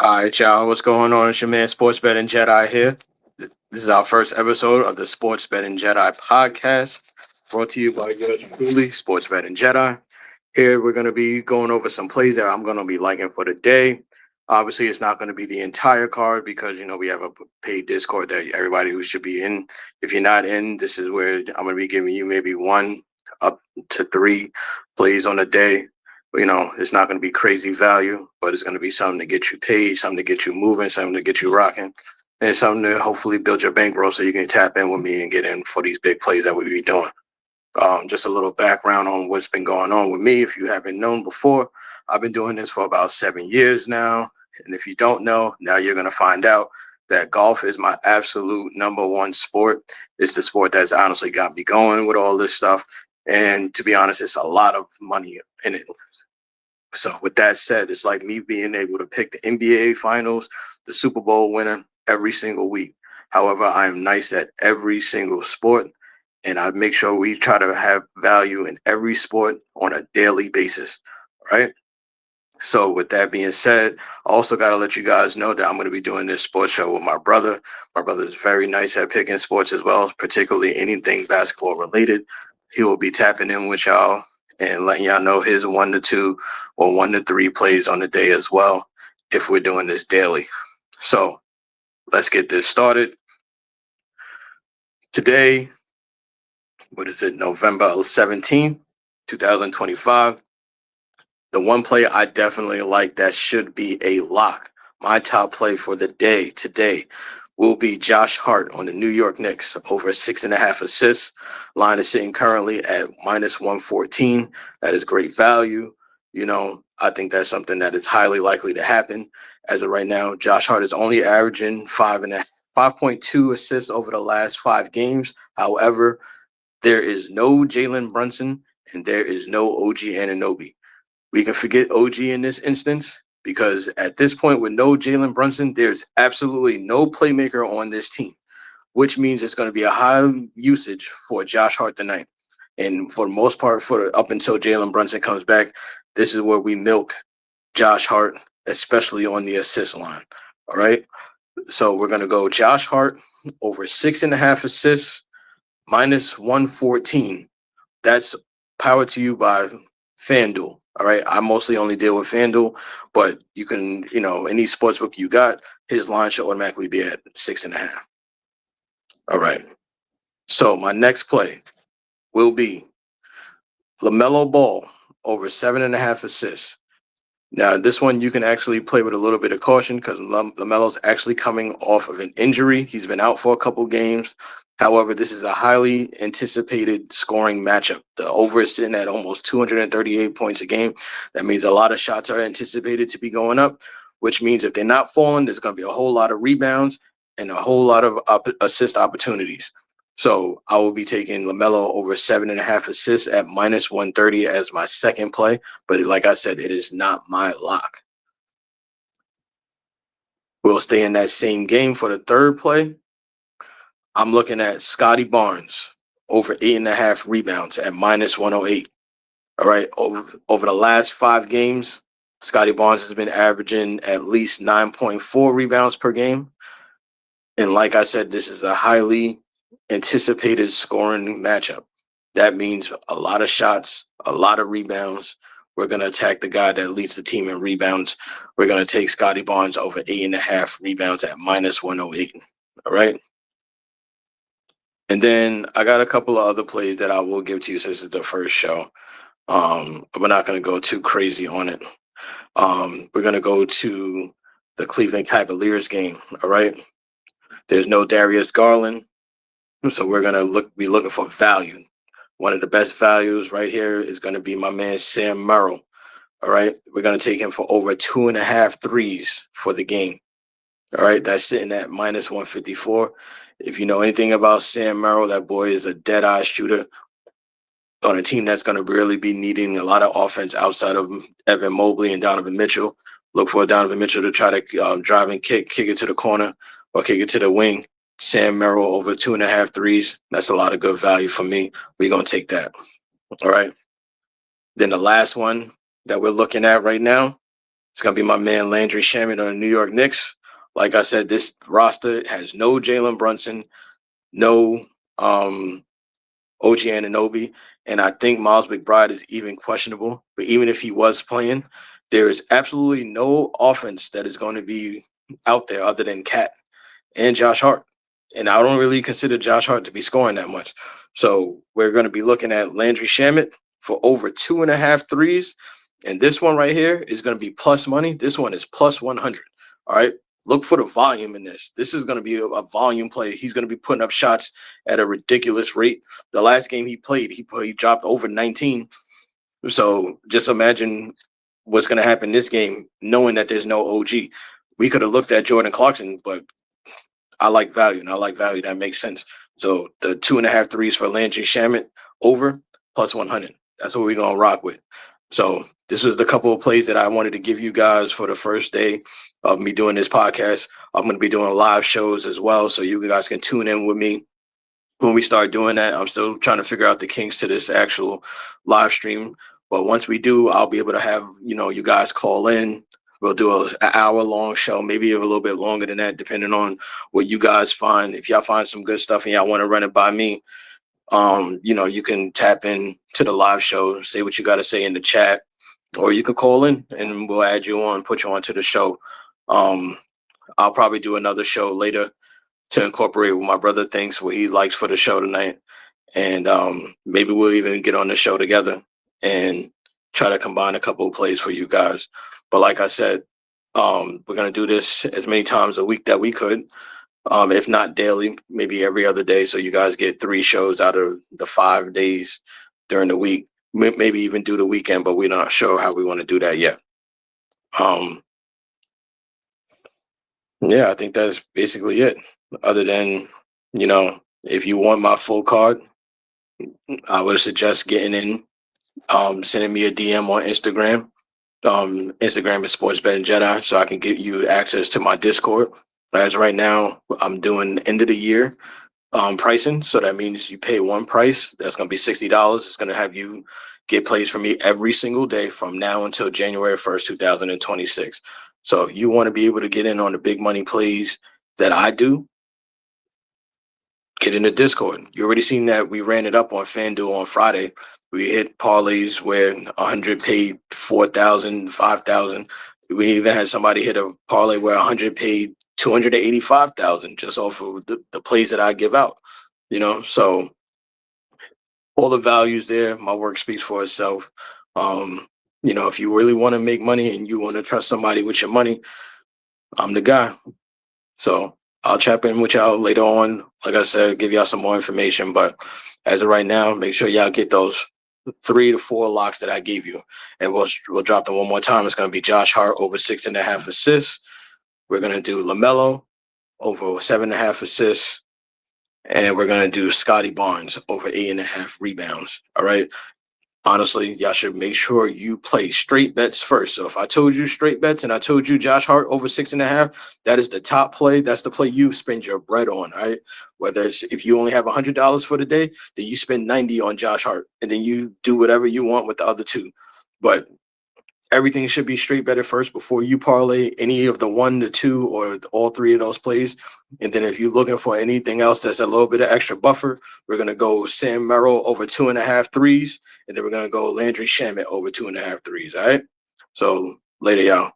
All right, y'all. What's going on? It's your man Sports Betting Jedi here. This is our first episode of the Sports Betting Jedi podcast, brought to you by yours truly, Sports Betting Jedi. Here we're going to be going over some plays that I'm going to be liking for the day. Obviously, it's not going to be the entire card because we have a paid Discord that everybody who should be in. If you're not in, this is where I'm going to be giving you maybe one up to three plays on a day. It's not going to be crazy value, but it's going to be something to get you paid, something to get you moving, something to get you rocking, and something to hopefully build your bankroll so you can tap in with me and get in for these big plays that we be doing. Just a little background on what's been going on with me. If you haven't known before, I've been doing this for about 7 years now. And if you don't know, now you're going to find out that golf is my absolute number one sport. It's the sport that's honestly got me going with all this stuff. And to be honest, it's a lot of money in it. So with that said, it's like me being able to pick the NBA finals, the Super Bowl winner every single week. However, I am nice at every single sport, and I make sure we try to have value in every sport on a daily basis, right? So with that being said, I also got to let you guys know that I'm going to be doing this sports show with my brother. My brother is very nice at picking sports as well, particularly anything basketball related. He will be tapping in with y'all and letting y'all know his 1 to 2 or 1 to 3 plays on the day as well if we're doing this daily. So let's get this started. Today, November 17th, 2025. The one play I definitely like that should be a lock. My top play for the day today will be Josh Hart on the New York Knicks over 6.5 assists. Line is sitting currently at minus 114. That is great value. I think that's something that is highly likely to happen. As of right now, Josh Hart is only averaging 5.2 assists over the last 5 games. However, there is no Jalen Brunson and there is no OG Anunoby. We can forget OG in this instance because at this point with no Jalen Brunson, there's absolutely no playmaker on this team, which means it's going to be a high usage for Josh Hart tonight. And for the most part, up until Jalen Brunson comes back, this is where we milk Josh Hart, especially on the assist line. All right. So we're going to go Josh Hart over 6.5 assists, minus 114. That's powered to you by FanDuel. All right. I mostly only deal with FanDuel, but you can, any sportsbook you got, his line should automatically be at 6.5. All right. So my next play will be LaMelo Ball over 7.5 assists. Now, this one you can actually play with a little bit of caution because LaMelo's actually coming off of an injury. He's been out for a couple games. However, this is a highly anticipated scoring matchup. The over is sitting at almost 238 points a game. That means a lot of shots are anticipated to be going up, which means if they're not falling, there's going to be a whole lot of rebounds and a whole lot of assist opportunities. So I will be taking LaMelo over 7.5 assists at minus 130 as my second play. But like I said, it is not my lock. We'll stay in that same game for the third play. I'm looking at Scotty Barnes over 8.5 rebounds at minus 108. All right. Over the last 5 games, Scotty Barnes has been averaging at least 9.4 rebounds per game. And like I said, this is a highly anticipated scoring matchup. That means a lot of shots, a lot of rebounds. We're going to attack the guy that leads the team in rebounds. We're going to take Scotty Barnes over 8.5 rebounds at minus 108. All right. And then I got a couple of other plays that I will give to you since it's the first show. We're not going to go too crazy on it. We're going to go to the Cleveland Cavaliers game. All right. There's no Darius Garland. So we're going to be looking for value. One of the best values right here is going to be my man Sam Merrill. All right. We're going to take him for over 2.5 threes for the game. All right. That's sitting at minus 154. If you know anything about Sam Merrill, that boy is a dead-eye shooter on a team that's going to really be needing a lot of offense outside of Evan Mobley and Donovan Mitchell. Look for Donovan Mitchell to try to drive and kick it to the corner or kick it to the wing. Sam Merrill over 2.5 threes. That's a lot of good value for me. We're going to take that. All right. Then the last one that we're looking at right now It's going to be my man Landry Shamet on the New York Knicks. Like I said, this roster has no Jalen Brunson, no OG Anunoby, and I think Miles McBride is even questionable. But even if he was playing, there is absolutely no offense that is going to be out there other than Cat and Josh Hart. And I don't really consider Josh Hart to be scoring that much. So we're going to be looking at Landry Shamet for over 2.5 threes. And this one right here is going to be plus money. This one is plus 100. All right. Look for the volume in this. This is going to be a volume play. He's going to be putting up shots at a ridiculous rate. The last game he played, he dropped over 19. So just imagine what's going to happen this game, knowing that there's no OG. We could have looked at Jordan Clarkson, but I like value, and I like value. That makes sense. So the 2.5 threes for Landry Shamet over plus 100. That's what we're going to rock with. So this was the couple of plays that I wanted to give you guys for the first day of me doing this podcast. I'm going to be doing live shows as well, so you guys can tune in with me when we start doing that. I'm still trying to figure out the kinks to this actual live stream. But once we do, I'll be able to have, you guys call in. We'll do an hour-long show, maybe a little bit longer than that, depending on what you guys find. If y'all find some good stuff and y'all want to run it by me, you can tap in to the live show, say what you got to say in the chat, or you can call in and we'll add you on, put you on to the show. I'll probably do another show later to incorporate what my brother thinks, what he likes for the show tonight. And maybe we'll even get on the show together and try to combine a couple of plays for you guys. But like I said, we're going to do this as many times a week that we could. If not daily, maybe every other day. So you guys get 3 shows out of the 5 days during the week. Maybe even do the weekend, but we're not sure how we want to do that yet. Yeah, I think that's basically it. Other than, if you want my full card, I would suggest getting in, sending me a DM on Instagram. Instagram is Sports Betting Jedi, so I can give you access to my Discord. As right now, I'm doing end of the year pricing, so that means you pay one price. That's going to be $60. It's going to have you get plays from me every single day from now until January 1st, 2026. So if you want to be able to get in on the big money plays that I do, get in the Discord. You already seen that we ran it up on FanDuel on Friday. We hit parlays where 100 paid 4,000, 5,000. We even had somebody hit a parlay where 100 paid 285,000 just off of the plays that I give out. So all the values there. My work speaks for itself. If you really want to make money and you want to trust somebody with your money, I'm the guy. So I'll chat in with y'all later on. Like I said, give y'all some more information. But as of right now, make sure y'all get those 3 to 4 locks that I gave you. And we'll drop them one more time. It's going to be Josh Hart over 6.5 assists. We're going to do LaMelo over 7.5 assists. And we're going to do Scotty Barnes over 8.5 rebounds. All right. Honestly, y'all should make sure you play straight bets first. So if I told you straight bets and I told you Josh Hart over 6.5, that is the top play. That's the play you spend your bread on, right? Whether it's if you only have $100 for the day, then you spend 90 on Josh Hart, and then you do whatever you want with the other 2. But everything should be straight betted first before you parlay any of the 1 to 2 or all 3 of those plays. And then if you're looking for anything else that's a little bit of extra buffer, we're going to go Sam Merrill over 2.5 threes. And then we're going to go Landry Shamet over 2.5 threes. All right. So later, y'all.